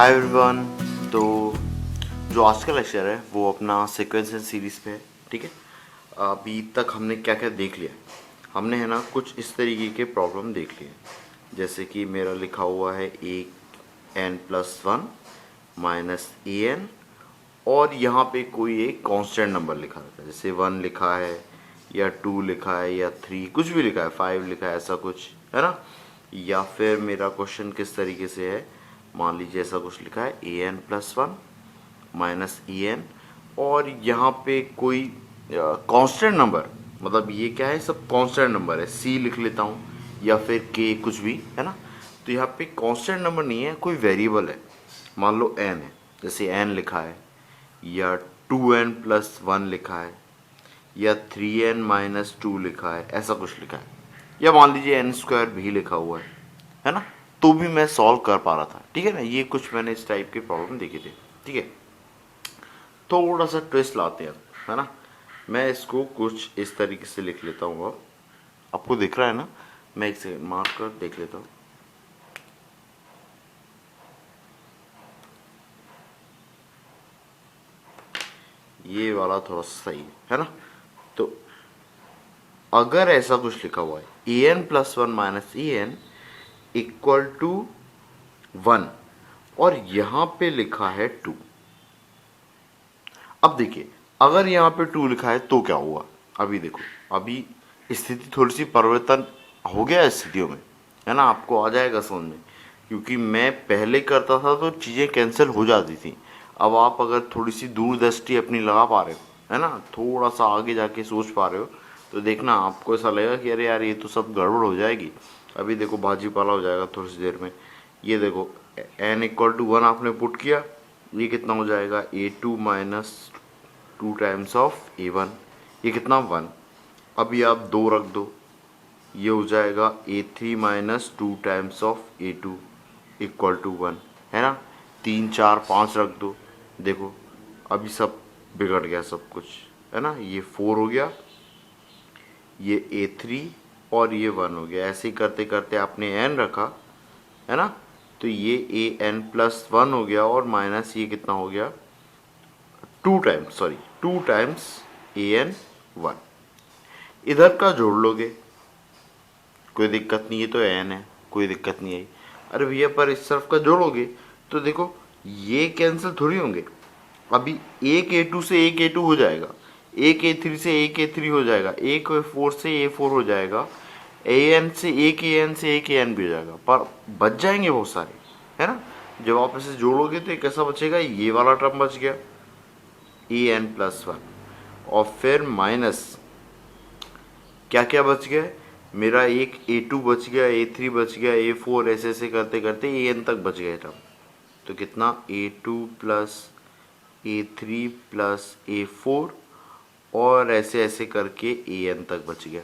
Hi everyone. तो जो आज का लेक्चर है वो अपना सीक्वेंस एंड सीरीज पे है। ठीक है, अभी तक हमने क्या क्या देख लिया। हमने है ना कुछ इस तरीके के प्रॉब्लम देख लिए, जैसे कि मेरा लिखा हुआ है A N plus one minus A N, और यहाँ पे कोई एक कांस्टेंट नंबर लिखा रहता है, जैसे वन लिखा है या टू लिखा है या थ्री, कुछ भी लिखा है, फाइव लिखा है, ऐसा कुछ है ना। या फिर मेरा क्वेश्चन किस तरीके से है, मान लीजिए ऐसा कुछ लिखा है A N plus one minus E N, और यहाँ पे कोई कांस्टेंट नंबर, मतलब ये क्या है, सब कांस्टेंट नंबर है, सी लिख लेता हूँ या फिर के, कुछ भी है ना। तो यहाँ पे कांस्टेंट नंबर नहीं है, कोई वेरिएबल है, मान लो एन है, जैसे एन लिखा है, या टू एन प्लस वन लिखा है, या थ्री एन माइनस टू लिखा है, ऐसा कुछ लिखा है, या मान लीजिए एन स्क्वायर भी लिखा हुआ है ना। तो भी मैं सॉल्व कर पा रहा था। ठीक है ना, ये कुछ मैंने इस टाइप के प्रॉब्लम देखे थे। ठीक है, थोड़ा सा ट्विस्ट लाते हैं, है ना। मैं इसको कुछ इस तरीके से लिख लेता हूँ। अब आपको दिख रहा है ना, मैं एक सेकंड मार्क कर देख लेता हूँ। ये वाला थोड़ा सा सही है ना। तो अगर ऐसा कुछ लिखा हुआ है A N plus one minus E N equal to one, और यहां पे लिखा है टू। अब देखिए, अगर यहाँ पे टू लिखा है तो क्या हुआ, अभी देखो, अभी स्थिति थोड़ी सी परिवर्तन हो गया स्थितियों में, है ना। आपको आ जाएगा समझ में, क्योंकि मैं पहले करता था तो चीज़ें कैंसिल हो जाती थी। अब आप अगर थोड़ी सी दूरदृष्टि अपनी लगा पा रहे हो, है ना, थोड़ा सा आगे जाके सोच पा रहे हो, तो देखना आपको ऐसा लगेगा कि अरे यार ये तो सब गड़बड़ हो जाएगी। अभी देखो भाजी पाला हो जाएगा थोड़ी सी देर में। ये देखो, एन इक्वल टू वन आपने पुट किया, ये कितना हो जाएगा, A two minus two times of A one, ये कितना वन। अभी आप दो रख दो, ये हो जाएगा A three minus two times of A two equal to one, है ना। तीन चार पाँच रख दो, देखो अभी सब बिगड़ गया सब कुछ, है ना। ये फोर हो गया, ये ए थ्री, और ये वन हो गया। ऐसे ही करते करते आपने एन रखा, है ना, तो ये ए एन प्लस वन हो गया, और माइनस ये कितना हो गया, two times A N one. इधर का जोड़ लोगे, कोई दिक्कत नहीं है, तो एन है, कोई दिक्कत नहीं आई। अरे भैया पर इस तरफ का जोड़ोगे तो देखो ये कैंसिल थोड़ी होंगे। अभी एक ए टू से एक ए टू हो जाएगा, एक ए थ्री से एक ए थ्री हो जाएगा, एक ए फोर से ए फोर हो जाएगा, ए एन से एक ए एन से एक ए एन भी हो जाएगा, पर बच जाएंगे बहुत सारे, है ना। जब आप इसे जोड़ोगे तो कैसा बचेगा, ये वाला टर्म बच गया ए एन प्लस वन, और फिर माइनस क्या क्या बच गया, मेरा एक ए टू बच गया, ए थ्री बच गया, ए फोर, ऐसे ऐसे करते करते ए एन तक बच गया टर्म। तो कितना, ए टू प्लस ए थ्री प्लस ए फोर, और ऐसे ऐसे करके ए एन तक बच गया,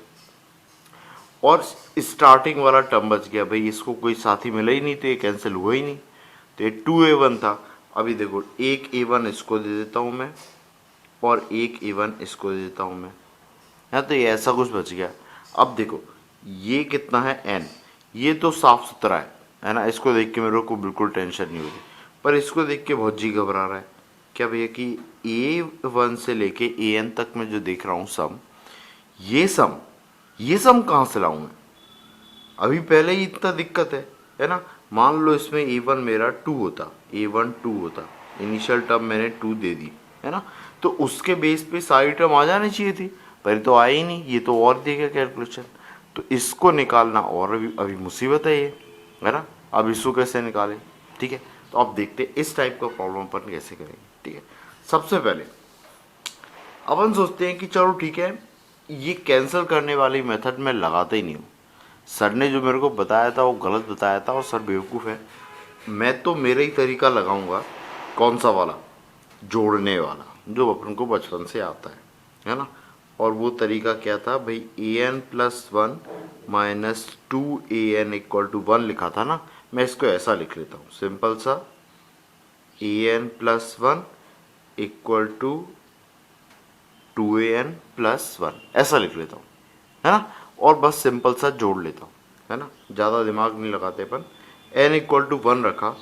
और स्टार्टिंग वाला टर्म बच गया। भाई इसको कोई साथी मिला ही नहीं तो ये कैंसिल हुआ ही नहीं, तो ये टू ए वन था। अभी देखो, एक ए वन इसको दे देता हूँ मैं, और एक ए वन इसको दे देता हूँ मैं, है तो ये ऐसा कुछ बच गया। अब देखो ये कितना है एन, ये तो साफ सुथरा है ना, इसको देख के मेरे को बिल्कुल टेंशन नहीं होती। पर इसको देख के बहुत जी घबरा रहा है, क्या भैया कि ए वन से लेके ए एन तक मैं जो देख रहा हूँ सम, ये सम कहाँ से लाऊं मैं, अभी पहले ही इतना दिक्कत है ना। मान लो इसमें ए वन मेरा टू होता, ए वन टू होता, इनिशियल टर्म मैंने टू दे दी, है ना, तो उसके बेस पे सारी टर्म आ जानी चाहिए थी, पर ये तो आया ही नहीं, ये तो और देगा कैलकुलेशन। तो इसको निकालना और अभी मुसीबत है ये, है ना। अब इसको कैसे निकालें, ठीक है। तो आप देखते हैं इस टाइप का प्रॉब्लम अपन कैसे करेंगे। ठीक है, सबसे पहले अपन सोचते हैं कि चलो ठीक है, ये कैंसिल करने वाली मेथड मैं लगाता ही नहीं हूँ। सर ने जो मेरे को बताया था वो गलत बताया था, और सर बेवकूफ़ है। मैं तो मेरा ही तरीका लगाऊंगा, कौन सा वाला, जोड़ने वाला, जो अपन को बचपन से आता है ना। और वो तरीका क्या था भाई, A N plus one minus two A N equal to one लिखा था ना, मैं इसको ऐसा लिख लेता हूँ सिंपल सा, A N plus one equal to two A N plus one, ऐसा लिख लेता हूँ, है ना। और बस सिंपल सा जोड़ लेता हूँ, है ना, ज़्यादा दिमाग नहीं लगाते अपन। एन इक्वल टू वन रखा,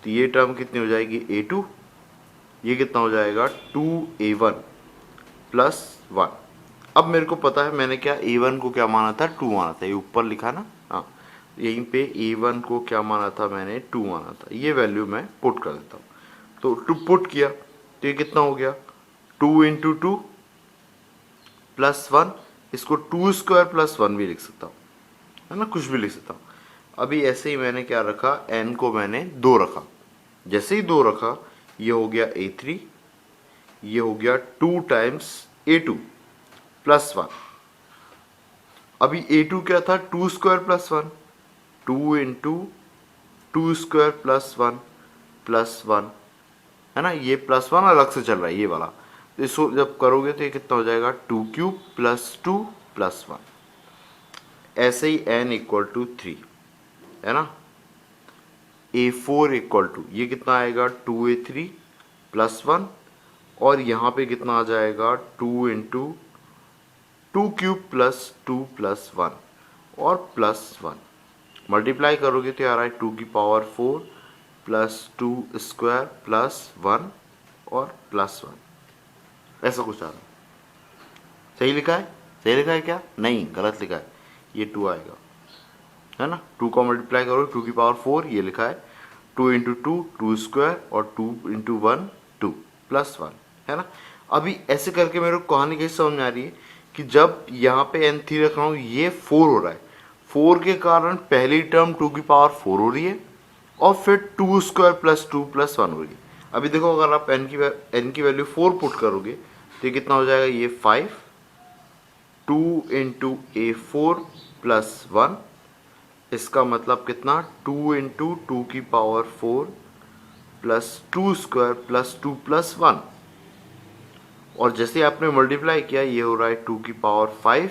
तो ये टर्म कितनी हो जाएगी A2, ये कितना हो जाएगा 2A1 प्लस 1। अब मेरे को पता है मैंने क्या A1 को क्या माना था 2 माना था, ये ऊपर लिखा ना, हाँ यहीं पे A1 को क्या माना था मैंने 2 माना था, ये वैल्यू मैं पुट कर देता हूँ। तो 2 पुट किया तो ये कितना हो गया 2 इंटू 2 प्लस 1, इसको 2 स्क्वायर प्लस 1 भी लिख सकता हूँ, है ना, कुछ भी लिख सकता हूँ। अभी ऐसे ही मैंने क्या रखा, n को मैंने 2 रखा, जैसे ही 2 रखा ये हो गया A3, ये हो गया 2 टाइम्स A2 प्लस 1। अभी A2 क्या था 2 square plus 1, 2 into 2 square plus 1, है ना, ये प्लस 1 अलग से चल रहा है ये वाला, तो इसको जब करोगे तो ये कितना हो जाएगा 2 क्यूब प्लस 2 प्लस 1। ऐसे ही n इक्वल टू 3, है ना, A4 इक्वल टू ये कितना आएगा 2A3 प्लस 1, और यहाँ पे कितना आ जाएगा 2 इंटू 2 क्यूब प्लस 2 प्लस 1 और प्लस 1। मल्टीप्लाई करोगे तो आ रहा है 2 की पावर 4 प्लस 2 स्क्वायर प्लस 1 और प्लस 1, ऐसा कुछ आ रहा है। सही लिखा है, सही लिखा है क्या, नहीं गलत लिखा है, ये 2 आएगा, है ना, 2 का मल्टीप्लाई करो 2 की पावर 4, ये लिखा है 2 इंटू 2 2 स्क्वायर और 2 इंटू 1 2 प्लस 1, है ना। अभी ऐसे करके मेरे को कहानी कैसे समझ में आ रही है कि जब यहाँ पे n3 रख रहा हूँ ये 4 हो रहा है, 4 के कारण पहली टर्म 2 की पावर 4 हो रही है और फिर 2 स्क्वायर प्लस 2 प्लस 1 हो रही है। अभी देखो अगर आप n की वैल्यू 4 पुट करोगे तो ये कितना हो जाएगा, ये 5, 2 इंटू A4 प्लस 1, इसका मतलब कितना 2 इंटू 2 की power 4 plus 2 square plus 2 plus 1, और जैसे आपने मल्टीप्लाई किया ये हो रहा है 2 की power 5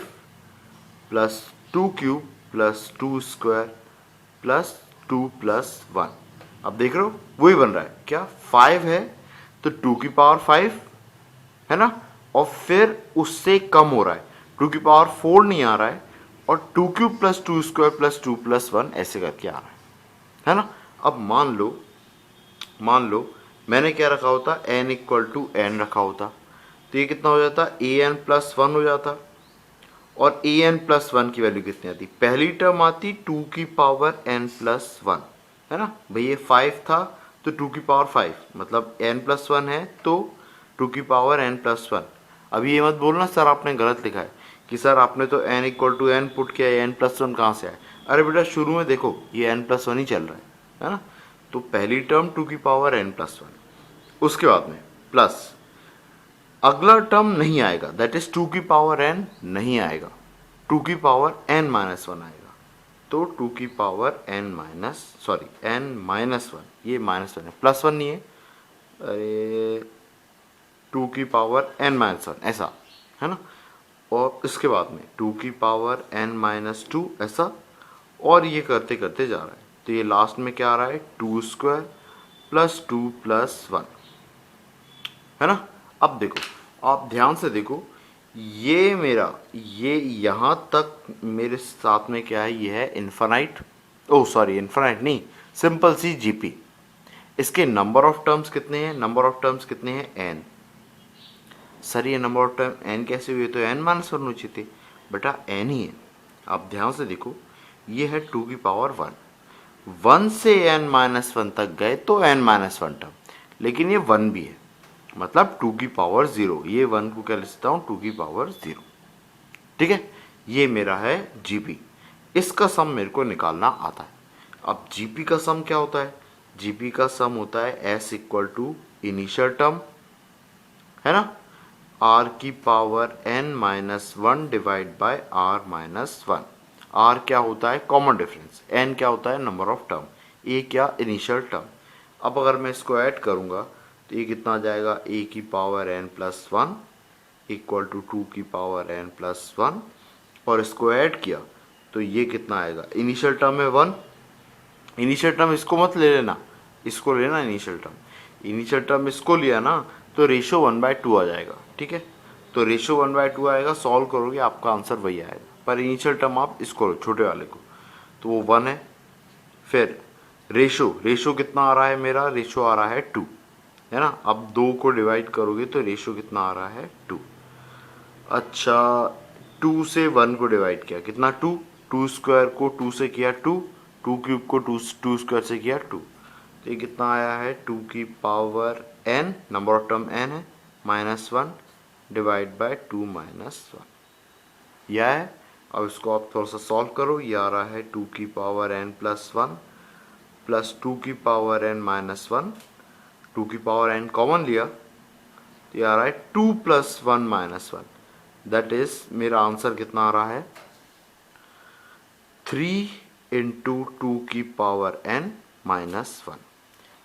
plus 2 cube plus 2 square plus 2 plus 1। अब देख रहे हो वही बन रहा है क्या, 5 है तो 2 की पावर 5, है ना, और फिर उससे कम हो रहा है 2 की पावर 4 नहीं आ रहा है, और 2 cube plus 2 square plus 2 plus 1 ऐसे करके आ रहा है ना। अब मान लो मैंने क्या रखा होता, n इक्वल टू n रखा होता, तो ये कितना हो जाता, an प्लस 1 हो जाता, और an प्लस 1 की वैल्यू कितनी आती, पहली टर्म आती 2 की पावर n प्लस 1, है ना भाई, ये 5 था तो 2 की पावर 5 मतलब n प्लस 1 है तो 2 की पावर n प्लस 1। अभी ये मत बोलना सर आपने गलत लिखा है कि सर आपने तो n equal to n put किया, n प्लस 1 कहाँ से आया, अरे बेटा शुरू में देखो ये n प्लस 1 ही चल रहा है ना, तो पहली टर्म 2 की पावर n प्लस 1, उसके बाद में प्लस अगला टर्म नहीं आएगा, दैट इज 2 की पावर n नहीं आएगा, 2 की पावर n माइनस 1 आएगा, तो 2 की पावर n माइनस 1, ये माइनस 1 है प्लस 1 नहीं है, अरे 2 की पावर n माइनस 1 ऐसा, है ना, और इसके बाद में 2 की पावर n माइनस 2 ऐसा, और ये करते करते जा रहा है, तो ये लास्ट में क्या आ रहा है 2 स्क्वायर प्लस 2 प्लस 1, है ना। अब देखो आप ध्यान से देखो, ये मेरा ये यहाँ तक मेरे साथ में क्या है, ये है इन्फानाइट, ओ सॉरी इन्फानाइट नहीं, सिंपल सी जीपी। इसके नंबर ऑफ टर्म्स कितने हैं, नंबर ऑफ टर्म्स कितने हैं n, सर ये नंबर ऑफ टर्म n कैसे हुए, तो n माइनस 1 होने चाहिए थे, बेटा n ही है। आप ध्यान से देखो ये है 2 की पावर 1 से n माइनस 1 तक गए तो n माइनस 1 टर्म, लेकिन ये 1 भी है मतलब 2 की पावर 0, ये 1 को क्या लिख सकता हूँ 2 की पावर 0, ठीक है। ये मेरा है जीपी, इसका सम मेरे को निकालना आता है। अब जीपी का सम क्या होता है, जीपी का सम होता है s equal to initial term, है ना, r की power n minus 1 divide by r minus 1। r क्या होता है कॉमन डिफरेंस, n क्या होता है नंबर ऑफ टर्म, a क्या इनिशियल टर्म। अब अगर मैं इसको ऐड करूंगा तो ये कितना आ जाएगा, a की power n plus 1 equal to 2 की पावर n प्लस 1, और इसको ऐड किया तो ये कितना आएगा, इनिशियल टर्म है 1, इनिशियल टर्म इसको मत ले लेना, इसको लेना इनिशियल टर्म, इनिशियल टर्म इसको लिया ना तो रेशो 1/2 आ जाएगा, ठीक है। तो रेशो 1/2 आएगा, सॉल्व करोगे आपका आंसर वही आएगा, पर इनिशियल टर्म आप इसको लो छोटे वाले को, तो वो 1 है। फिर रेशो रेशो कितना आ रहा है मेरा, रेशो आ रहा है 2, है ना। अब 2 को डिवाइड करोगे तो रेशो कितना आ रहा है 2। अच्छा 2 से 1 को डिवाइड किया कितना 2, 2 स्क्वायर को 2 से किया 2, 2 क्यूब को 2 स्क्वायर से किया 2, तो ये कितना आया है 2 की power n, number of term n है, -1 डिवाइड बाय 2 -1, यह है। अब इसको आप थोड़ा सा सॉल्व करो, ये आ रहा है 2 की पावर n प्लस 1 प्लस 2 की पावर n -1, 2 की पावर n कॉमन लिया तो ये आ रहा है 2 प्लस 1 -1, दैट इज मेरा आंसर कितना आ रहा है 3 इंटू 2 की पावर n -1,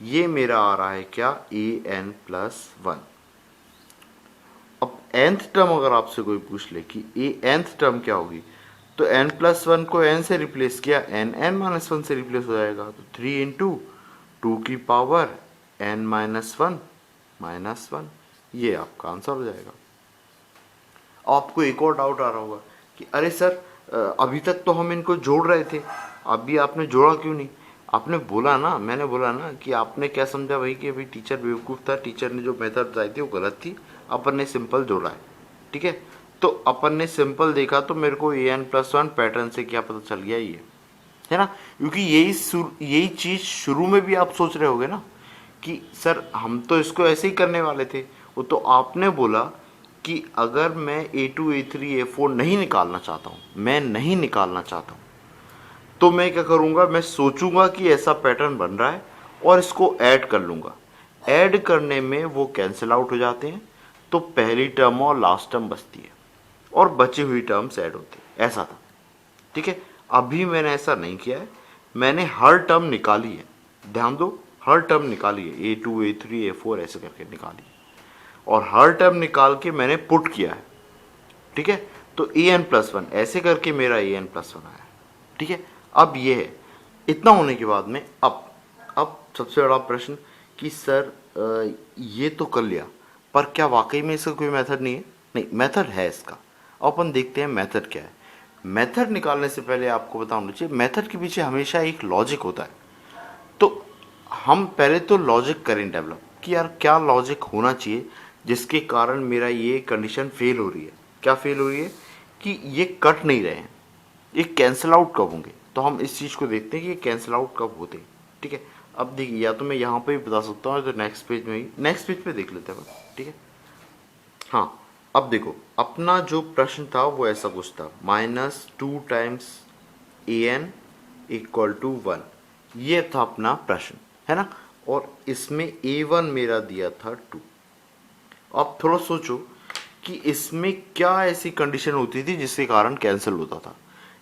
ये मेरा आ रहा है क्या an प्लस 1। अब nth टर्म अगर आपसे कोई पूछ ले कि nth टर्म क्या होगी, तो n प्लस 1 को n से रिप्लेस किया, n -1 से रिप्लेस हो जाएगा, तो 3 इंटू 2 की पावर n -1, ये आपका आंसर हो जाएगा। आपको एक और डाउट आ रहा होगा कि अरे सर अभी तक तो हम इनको जोड़ रहे थे, अभी आपने जोड़ा क्यों नहीं। आपने बोला ना, मैंने बोला ना कि आपने क्या समझा भाई कि अभी टीचर बेवकूफ़ था, टीचर ने जो मेथड बताई थी वो गलत थी, अपन ने सिंपल जोड़ा है, ठीक है। तो अपन ने सिंपल देखा तो मेरे को an+1 पैटर्न से क्या पता चल गया ये, है ना। क्योंकि यही चीज़ शुरू में भी आप सोच रहे होगे ना कि सर हम तो इसको ऐसे ही करने वाले थे, वो तो आपने बोला कि अगर मैं A2 A3 A4 नहीं निकालना चाहता हूँ, मैं नहीं निकालना चाहता हूँ, तो मैं क्या करूँगा, मैं सोचूंगा कि ऐसा पैटर्न बन रहा है और इसको ऐड कर लूँगा। ऐड करने में वो कैंसिल आउट हो जाते हैं, तो पहली टर्म और लास्ट टर्म बचती है और बची हुई टर्म्स ऐड होती है, ऐसा था, ठीक है। अभी मैंने ऐसा नहीं किया है, मैंने हर टर्म निकाली है, ध्यान दो, हर टर्म निकाली है, A2 A3 A4 ऐसे करके निकाली है, और हर टर्म निकाल के मैंने पुट किया है, ठीक है। तो an+1 ऐसे करके मेरा an+1 आया, ठीक है। अब ये है, इतना होने के बाद में अब सबसे बड़ा प्रश्न कि सर ये तो कर लिया, पर क्या वाकई में इसका कोई मेथड नहीं है। नहीं, मेथड है इसका। अब अपन देखते हैं मेथड क्या है। मेथड निकालने से पहले आपको बता होना चाहिए, मेथड के पीछे हमेशा एक लॉजिक होता है। तो हम पहले तो लॉजिक करें डेवलप कि यार क्या लॉजिक होना चाहिए जिसके कारण मेरा ये कंडीशन फेल हो रही है। क्या फेल हो रही है कि ये कट नहीं रहे हैं, ये कैंसिल आउट कब होंगे। तो हम इस चीज़ को देखते हैं कि ये कैंसिल आउट कब होते हैं, ठीक है। अब देखिए, या तो मैं यहाँ पे भी बता सकता हूँ, तो नेक्स्ट पेज में ही, नेक्स्ट पेज पे देख लेते हैं, ठीक है। हाँ, अब देखो, अपना जो प्रश्न था वो ऐसा कुछ था, -2 टाइम्स an इक्वल टू 1, ये था अपना प्रश्न, है ना। और इसमें a1 मेरा दिया था 2। अब थोड़ा सोचो कि इसमें क्या ऐसी कंडीशन होती थी जिसके कारण कैंसिल होता था।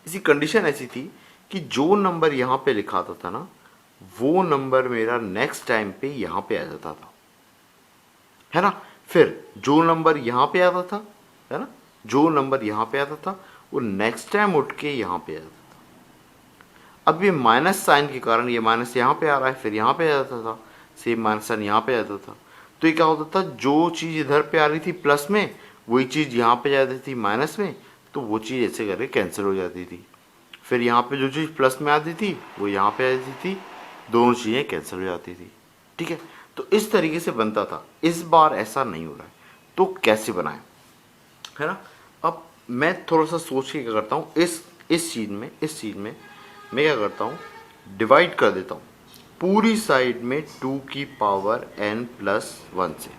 इसी कंडीशन ऐसी थी कि जो नंबर यहाँ पे लिखा था ना, वो नंबर मेरा नेक्स्ट टाइम पे यहाँ पे आ जाता था, है ना। फिर जो नंबर यहाँ पे आता था, है ना, जो नंबर यहाँ पे आता था वो नेक्स्ट टाइम उठ के यहाँ पे आ जाता था। अब ये माइनस साइन के कारण ये माइनस यहाँ पे आ रहा है, फिर यहाँ पे आ जाता था, सेम माइनस साइन यहाँ पे आ जाता था। तो ये क्या होता था, जो चीज़ इधर पे आ रही थी प्लस में, वही चीज़ यहाँ पे जाती थी माइनस में, तो वो चीज़ ऐसे करके कैंसिल हो जाती थी। फिर यहाँ पे जो चीज़ प्लस में आती थी वो यहाँ पे आ जाती थी, दोनों चीज़ें कैंसिल हो जाती थी, ठीक है। तो इस तरीके से बनता था। इस बार ऐसा नहीं हो रहा है, तो कैसे बनाएं, है ना। अब मैं थोड़ा सा सोच के क्या करता हूँ, इस चीज़ में मैं क्या करता हूँ, डिवाइड कर देता हूँ पूरी साइड में 2 की पावर n+1 से,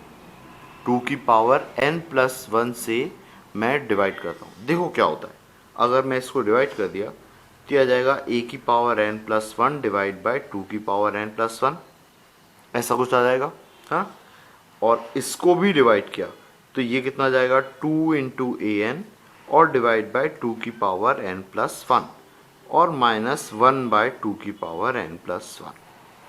2 की पावर n+1 से मैं डिवाइड करता हूँ। देखो क्या होता है, अगर मैं इसको डिवाइड कर दिया तो यह आ जाएगा a की पावर n+1 डिवाइड बाई 2 की पावर n+1, ऐसा कुछ आ जाएगा, हाँ। और इसको भी डिवाइड किया तो ये कितना आ जाएगा 2 इंटू an और डिवाइड बाई 2 की पावर n+1 और -1/2 की पावर n+1।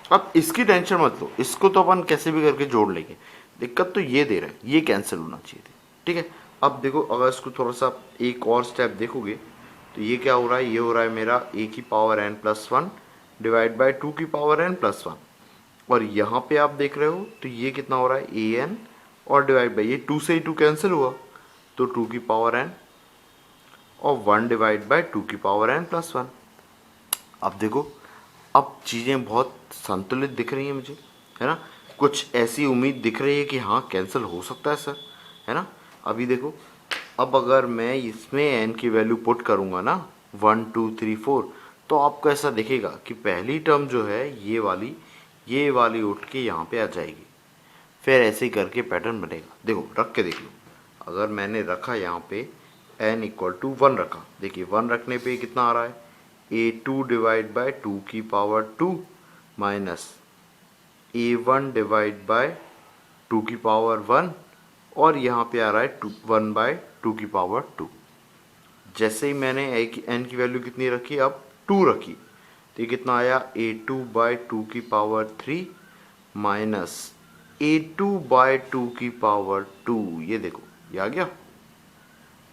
अब इसकी टेंशन मत लो, इसको तो अपन कैसे भी करके जोड़ लेंगे। दिक्कत तो ये दे रहा है, ये कैंसिल होना चाहिए थी, ठीक है। अब देखो, अगर इसको थोड़ा सा एक और स्टेप देखोगे तो ये क्या हो रहा है, ये हो रहा है मेरा a की पावर n+1 डिवाइड बाई 2 की पावर n+1, और यहाँ पे आप देख रहे हो तो ये कितना हो रहा है an और डिवाइड बाई, ये 2 से ही 2 कैंसिल हुआ तो 2 की पावर n और 1 डिवाइड बाई 2 की पावर n+1। अब देखो, अब चीज़ें बहुत संतुलित दिख रही हैं मुझे, है ना। कुछ ऐसी उम्मीद दिख रही है कि हाँ कैंसिल हो सकता है सर, है ना। अभी देखो, अब अगर मैं इसमें एन की वैल्यू पुट करूँगा ना 1 2 3 4, तो आपको ऐसा दिखेगा कि पहली टर्म जो है ये वाली उठ के यहाँ पे आ जाएगी। फिर ऐसे ही करके पैटर्न बनेगा। देखो रख के देख लो, अगर मैंने रखा यहाँ पे n इक्वल टू 1 रखा, देखिए 1 रखने पे कितना आ रहा है, a2 डिवाइड बाय 2 की power 2 minus a1 divide by 2 की पावर 1, और यहाँ पे आ रहा है 1 बाय 2 की पावर 2। जैसे ही मैंने n की वैल्यू कितनी रखी, अब 2 रखी, तो ये कितना आया, a2 बाय 2 की पावर 3 माइनस a2 बाय 2 की पावर 2। ये देखो ये आ गया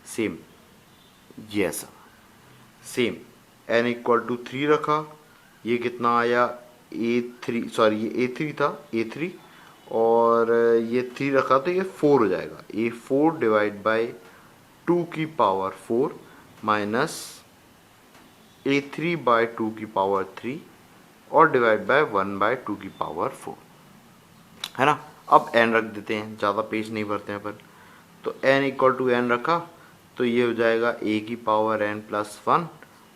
सेम, ये ऐसा सेम। n इक्वल टू 3 रखा, ये कितना आया, a3, सॉरी ये a3 था, a3, और ये 3 रखा तो ये 4 हो जाएगा, a4 डिवाइड बाय 2 की पावर 4 माइनस a3 बाय 2 की पावर 3 और डिवाइड बाय 1 बाय 2 की पावर 4, है ना। अब n रख देते हैं, ज़्यादा पेज नहीं भरते हैं पर। तो n इक्वल टू n रखा, तो ये हो जाएगा a की पावर n प्लस 1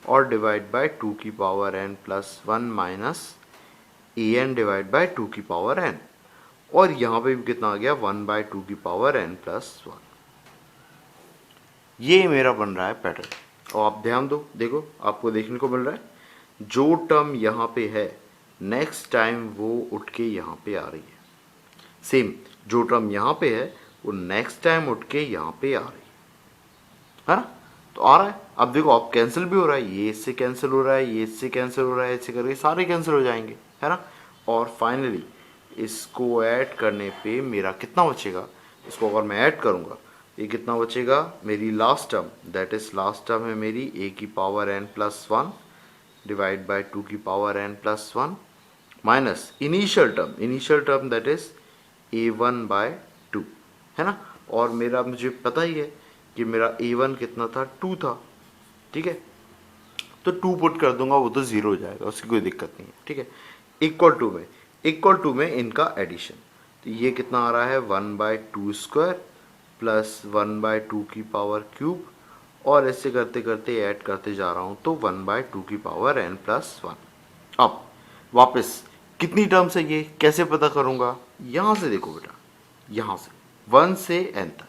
और डिवाइड बाय 2 की power n plus 1 minus an divide by 2 की पावर n, और यहाँ पे भी कितना आ गया, 1 बाय 2 की पावर n प्लस 1। ये मेरा बन रहा है पैटर्न। और आप ध्यान दो, देखो आपको देखने को मिल रहा है जो टर्म यहाँ पे है नेक्स्ट टाइम वो उठ के यहाँ पे आ रही है। सेम जो टर्म यहाँ पे है वो नेक्स्ट टाइम उठ के यहाँ पे आ रही है ना। तो आ रहा है, अब देखो अब कैंसिल भी हो रहा है, ये इससे कैंसिल हो रहा है, ये इससे कैंसिल हो रहा है, ऐसे करके सारे कैंसिल हो जाएंगे, है ना। और फाइनली इसको ऐड करने पे मेरा कितना बचेगा, इसको अगर मैं ऐड करूँगा ये कितना बचेगा, मेरी last term, that is last term है मेरी a की power n plus 1 divide by 2 की power n plus 1 minus initial term that is a1 by 2, है ना। और मेरा मुझे पता ही है कि मेरा a1 कितना था, 2 था, ठीक है। तो 2 पुट कर दूंगा, वो तो 0 हो जाएगा, उसकी कोई दिक्कत नहीं है, ठीक है। इक्वल टू में इनका एडिशन, तो ये कितना आ रहा है, 1 बाय 2 स्क्वायर प्लस 1 बाय 2 की पावर क्यूब, और ऐसे करते करते ऐड करते जा रहा हूँ, तो 1 बाय 2 की पावर n प्लस 1। अब वापस कितनी टर्म्स है ये कैसे पता करूँगा, यहाँ से देखो बेटा, यहाँ से 1 से n तक,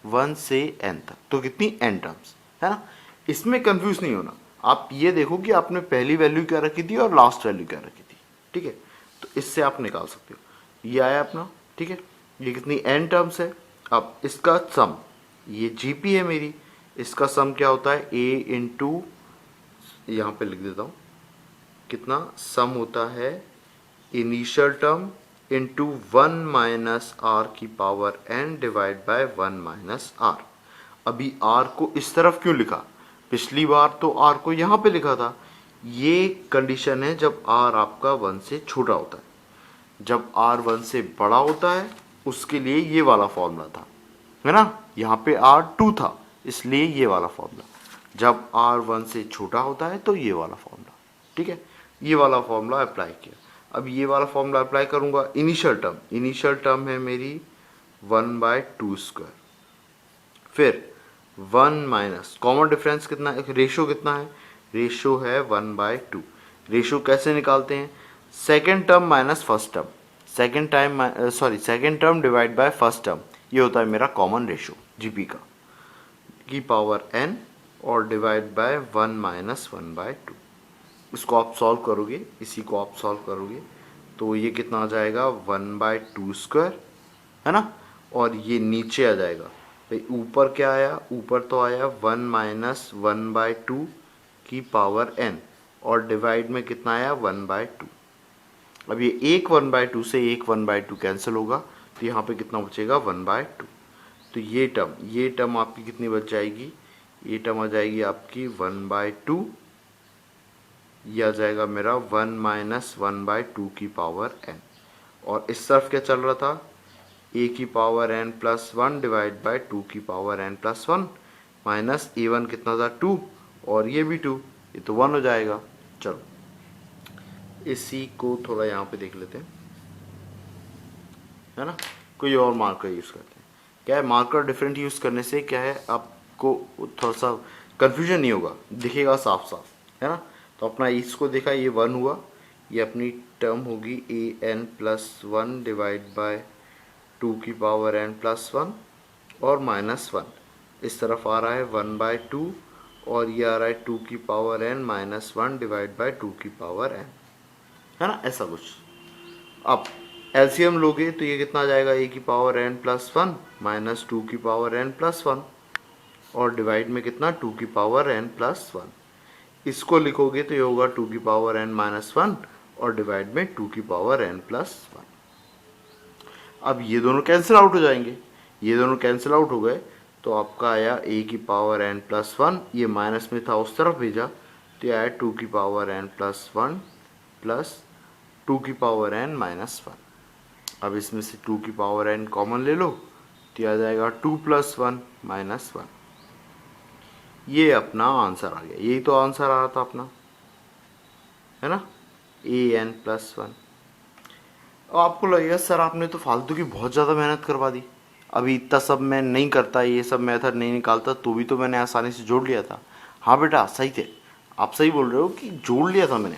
1 से n तक, तो कितनी n टर्म्स, है ना। इसमें कंफ्यूज नहीं होना, आप ये देखो कि आपने पहली वैल्यू क्या रखी थी और लास्ट वैल्यू क्या रखी थी, ठीक है। तो इससे आप निकाल सकते हो, ये आया अपना, ठीक है। ये कितनी n टर्म्स है। अब इसका सम, ये जीपी है मेरी, इसका सम क्या होता है, a इंटू, यहाँ पे लिख देता हूँ, कितना सम होता है, initial term into 1 minus R की power n divide by 1 minus R. अभी r को इस तरफ क्यों लिखा, पिछली बार तो r को यहाँ पे लिखा था। ये कंडीशन है जब r आपका 1 से छोटा होता है, जब r 1 से बड़ा होता है उसके लिए ये वाला फॉर्मूला था, है ना। यहाँ पे r 2 था इसलिए ये वाला फॉर्मूला, जब r 1 से छोटा होता है तो ये वाला फॉर्मूला, ठीक है। ये वाला फॉर्मूला अप्लाई किया। अब ये वाला फॉर्मूला अप्लाई करूंगा, इनिशियल टर्म है मेरी 1 बाय 2 स्क्वायर, फिर 1 माइनस कॉमन डिफरेंस कितना है, रेशो कितना है, रेशो है 1 बाय 2। रेशो कैसे निकालते हैं, second term minus first term, second term divide by first term, ये होता है मेरा कॉमन रेशो जीपी का, की पावर n और डिवाइड बाय 1 माइनस 1 बाय 2। इसको आप सॉल्व करोगे, इसी को आप सॉल्व करोगे तो ये कितना आ जाएगा, 1 बाय 2 स्क्वायर, है ना। और ये नीचे आ जाएगा, भाई ऊपर क्या आया, ऊपर तो आया 1 माइनस 1 बाय 2 की पावर n, और डिवाइड में कितना आया, 1 बाय 2। अब ये एक 1 बाय 2 से एक 1 बाय 2 कैंसिल होगा, तो यहाँ पे कितना बचेगा, 1 बाय 2। तो ये टर्म आपकी कितनी बच जाएगी, ये टर्म आ जाएगी आपकी 1 बाय 2, ये आ जाएगा मेरा 1 माइनस 1 बाय 2 की पावर n। और इस तरफ क्या चल रहा था, a की power n plus 1 divide by 2 की power n plus 1 minus a1 कितना था, 2, और ये भी 2, ये तो 1 हो जाएगा। चलो इसी को थोड़ा यहाँ पे देख लेते हैं, है ना, कोई और मार्कर यूज़ करते हैं। क्या है, मार्कर डिफरेंट यूज़ करने से क्या है, आपको थोड़ा सा कन्फ्यूजन नहीं होगा, दिखेगा साफ साफ, है ना। तो अपना इसको देखा, ये 1 हुआ, ये अपनी टर्म होगी an+1 डिवाइड बाय 2 की पावर n+1 और -1, इस तरफ आ रहा है 1/2 और ये आ रहा है 2 की पावर n-1 डिवाइड बाय 2 की पावर n, है ना, ऐसा कुछ। अब एलसीएम लोगे तो ये कितना आ जाएगा, a की पावर n+1 माइनस 2 की पावर n+1 और डिवाइड में कितना, 2 की पावर n+1। इसको लिखोगे तो ये होगा 2 की पावर n-1 और डिवाइड में 2 की पावर n+1। अब ये दोनों कैंसिल आउट हो जाएंगे, ये दोनों कैंसिल आउट हो गए तो आपका आया a की पावर n+1, ये माइनस में था उस तरफ भेजा तो ये आया 2 की पावर n+1 प्लस 2 की पावर n-1। अब इसमें से 2 की पावर n कॉमन ले लो तो आ जाएगा 2 + 1 -1। ये अपना आंसर आ गया, यही तो आंसर आ रहा था अपना, है ना, an+1। अब आपको लगेगा सर आपने तो फालतू की बहुत ज़्यादा मेहनत करवा दी, अभी इतना सब मैं नहीं करता, ये सब मेथड नहीं निकालता तो भी तो मैंने आसानी से जोड़ लिया था। हाँ बेटा सही थे, आप सही बोल रहे हो कि जोड़ लिया था मैंने,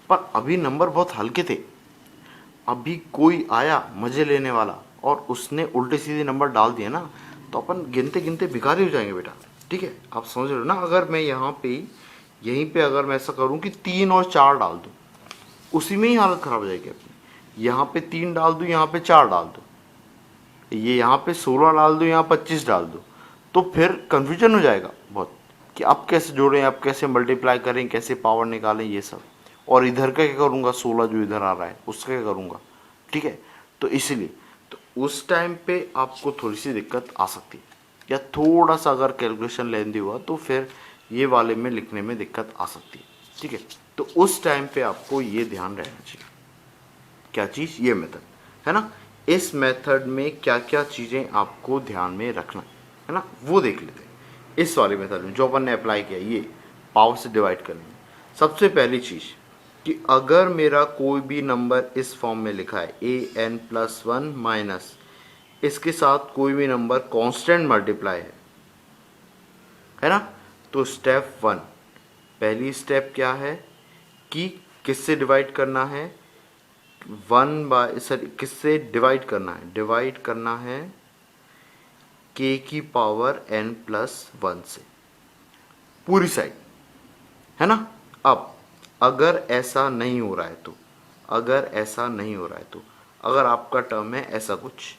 पर अभी नंबर बहुत हल्के थे। अभी कोई आया मज़े लेने वाला और उसने उल्टे सीधे नंबर डाल दिए ना, तो अपन गिनते गिनते भिखारी हो जाएंगे बेटा, ठीक है, आप समझ रहे हो ना। अगर मैं यहाँ पे यहीं पे अगर मैं ऐसा करूँ कि 3 और 4 डाल दूँ, उसी में ही हालत ख़राब हो जाएगी अपनी। यहाँ पे 3 डाल दूँ, यहाँ पे 4 डाल दूँ, ये यहाँ पे 16 डाल दूँ, यहाँ 25 डाल दूँ, तो फिर कन्फ्यूजन हो जाएगा बहुत कि आप कैसे जोड़ें, आप कैसे मल्टीप्लाई करें, कैसे पावर निकालें, ये सब। और इधर का क्या करूँगा, 16 जो इधर आ रहा है उसका क्या करूँगा, ठीक है। तो इसलिए तो उस टाइम पे आपको थोड़ी सी दिक्कत आ सकती है, या थोड़ा सा अगर कैलकुलेशन लेंदी हुआ तो फिर ये वाले में लिखने में दिक्कत आ सकती है, ठीक है। तो उस टाइम पे आपको ये ध्यान रहना चाहिए, क्या चीज़, ये मेथड, है ना। इस मेथड में क्या क्या चीज़ें आपको ध्यान में रखना है ना, वो देख लेते हैं। इस वाले मेथड में जो अपन ने अप्लाई किया, ये पावर से डिवाइड करने में, सबसे पहली चीज़ कि अगर मेरा कोई भी नंबर इस फॉर्म में लिखा है an+1 माइनस इसके साथ कोई भी नंबर कांस्टेंट मल्टीप्लाई है ना, तो स्टेप 1, पहली स्टेप क्या है कि किससे डिवाइड करना है, 1/, किससे डिवाइड करना है, डिवाइड करना है k की पावर n+1 से, पूरी साइड, है ना। अब अगर ऐसा नहीं हो रहा है तो, अगर ऐसा नहीं हो रहा है तो, अगर आपका टर्म है ऐसा कुछ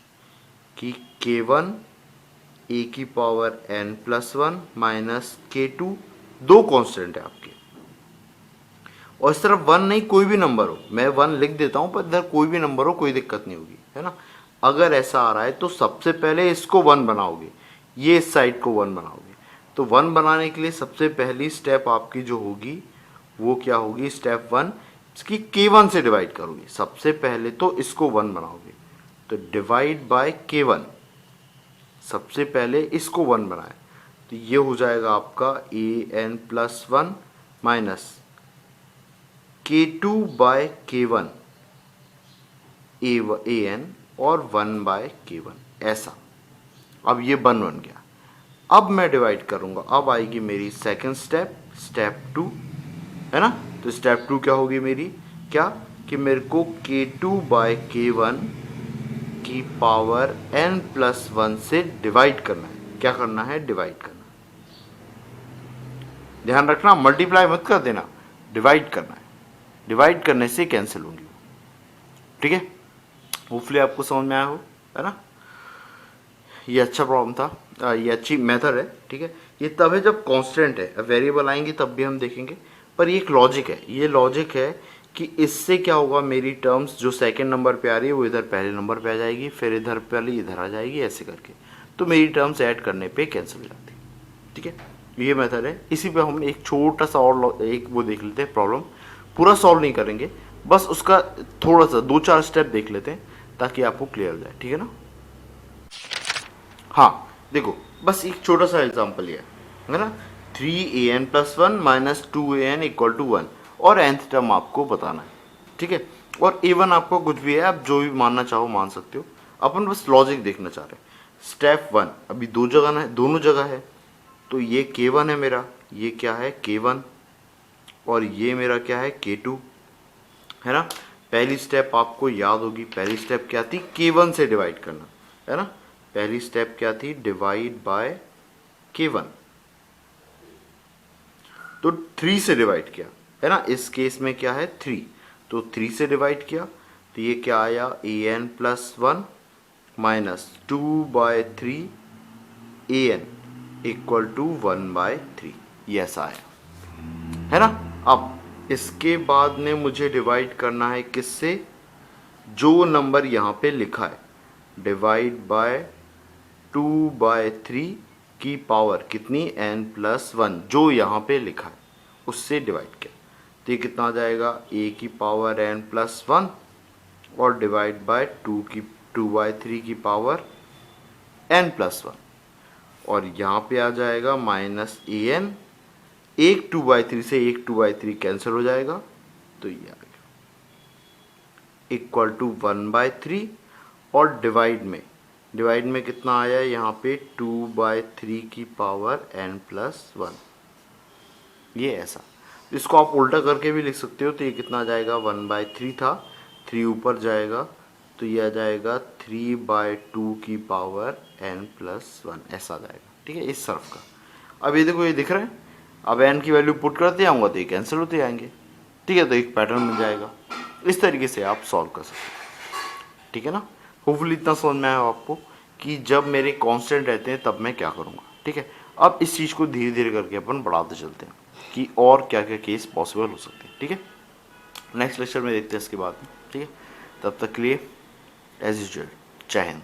कि k1 a की पावर n+1 माइनस k2, दो कांस्टेंट है आपके, और इस तरफ 1 नहीं कोई भी नंबर हो, मैं 1 लिख देता हूं पर इधर कोई भी नंबर हो कोई दिक्कत नहीं होगी, है ना। अगर ऐसा आ रहा है तो सबसे पहले इसको 1 बनाओगे, ये इस साइड को 1 बनाओगे। तो 1 बनाने के लिए सबसे पहली स्टेप आपकी जो होगी वो क्या होगी, स्टेप 1, इसकी k1 से डिवाइड करोगे। सबसे पहले तो इसको 1 बनाओगे, तो डिवाइड बाय k1, सबसे पहले इसको 1 बनाए तो ये हो जाएगा आपका an+1 minus k2 bye k1 an और 1/k1, ऐसा। अब ये बन गया। अब मैं डिवाइड करूंगा, अब आएगी मेरी सेकंड स्टेप, स्टेप 2, है ना। तो स्टेप 2 क्या होगी मेरी, क्या कि मेरे को k2/k1 की पावर n+1 से डिवाइड करना है। क्या करना है, डिवाइड करना। ध्यान रखना मल्टीप्लाई मत कर देना, डिवाइड करना है, डिवाइड करने से कैंसिल होंगी, ठीक है। होपफुली आपको समझ में आया हो, है ना। ये अच्छा प्रॉब्लम था, ये अच्छी मेथड है, ठीक है। ये तब है जब कांस्टेंट है, वेरिएबल आएंगे तब भी हम देखेंगे, पर ये एक लॉजिक है, ये लॉजिक है कि इससे क्या होगा, मेरी टर्म्स जो सेकंड नंबर पे आ रही है वो इधर पहले नंबर पे आ जाएगी, फिर इधर पहले इधर आ जाएगी, ऐसे करके तो मेरी टर्म्स ऐड करने पे कैंसिल हो जाती है, ठीक है। ये मेथड है। इसी पे हम एक छोटा सा और एक वो देख लेते हैं प्रॉब्लम, पूरा सॉल्व नहीं करेंगे, बस उसका थोड़ा सा 2-4 स्टेप देख लेते हैं ताकि आपको क्लियर हो जाए, ठीक है ना। हाँ देखो, बस एक छोटा सा एग्जांपल लिया है ना, 3an+1 माइनस 2an = 1 और nth टर्म आपको बताना है, ठीक है। और A1 आपको कुछ भी है, आप जो भी मानना चाहो मान सकते हो, अपन बस लॉजिक देखना चाह रहे हैं। स्टेप 1 अभी दो जगह है, दोनों जगह है, तो ये K1 है मेरा, ये क्या है K1, और ये मेरा क्या है K2, है ना। पहली स्टेप आपको याद होगी, पहली स्टेप क्या थी, K1 से डिवाइड करना, है ना। पहली स्टेप क्या थी, डिवाइड बाय K1, तो 3 से डिवाइड किया, है ना। इस केस में क्या है 3, तो 3 से डिवाइड किया, तो ये क्या आया an+1 minus 2/3 an equal to 1/3, ये ऐसा आया, है ना। अब इसके बाद में मुझे डिवाइड करना है किससे, जो नंबर यहाँ पे लिखा है, डिवाइड बाय 2/3 की पावर कितनी n+1, जो यहाँ पे लिखा है उससे डिवाइड किया, तो ये कितना आ जाएगा a की पावर n+1 और डिवाइड बाय 2/3 की पावर n+1, और यहाँ पे आ जाएगा -an, एक 2/3 से एक 2/3 कैंसिल हो जाएगा, तो ये आ गया इक्वल टू 1/3, और डिवाइड में कितना आया यहाँ पे 2/3 की पावर n+1, ये ऐसा। इसको आप उल्टा करके भी लिख सकते हो, तो ये कितना आ जाएगा 1/3 था, 3 ऊपर जाएगा, तो ये आ जाएगा 3/2 की पावर n+1, ऐसा आ जाएगा, ठीक है, इस तरफ का। अब ये देखो, ये दिख रहा है, अब n की वैल्यू पुट करते आऊँगा तो ये कैंसिल होते आएंगे, ठीक है, तो एक पैटर्न मिल जाएगा। इस तरीके से आप सॉल्व कर सकते हो, ठीक है ना। होपफुली इतना समझ में आया आपको कि जब मेरे कांस्टेंट रहते हैं तब मैं क्या करूँगा, ठीक है। अब इस चीज़ को धीरे धीरे करके अपन बढ़ाते चलते हैं कि और क्या क्या केस पॉसिबल हो सकते हैं, ठीक है। नेक्स्ट लेक्चर में देखते हैं इसके बाद में, ठीक है। तब तक के लिए एज यूजुअल, जय हिंद।